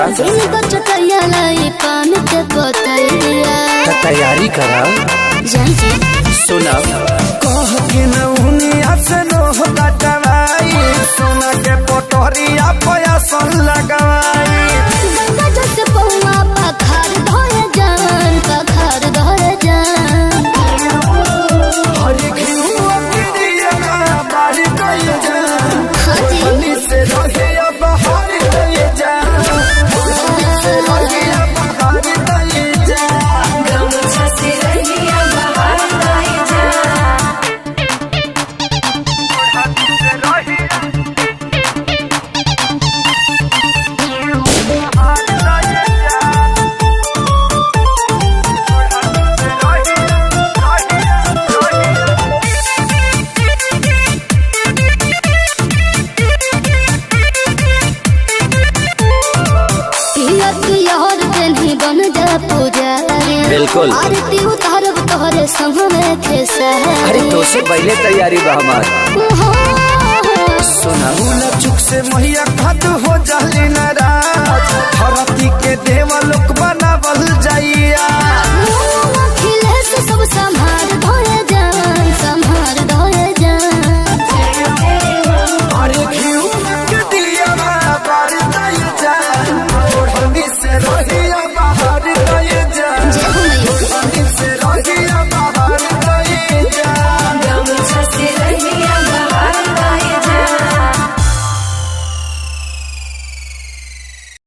अच्छा दिन को चटैया लाई पान के पतैया तैयारी करा जानती सुना कह के नौनिया से नोह कटवाई सोना के पटोरिया पयासन लगवाई गंगा जैसे पहुआ पखार धोए जान पखार धोए जान हरे घिउआ गिरिया बारी कई जा हाजी पानी से रहिया बहार कई जा पानी से रहिया बहार कई जा गमछा से रहिया बहार कई जा पिया पिया हर दिन ही बन जा पुजारी बिल्कुल। आरती उतारब तोहरे संग में खेसारी अरे तो से पहले तैयारी बा हमार सुना भूल चुक से मैया खत हो जाली नाराज धरती के देवा लोक बनावल जाइया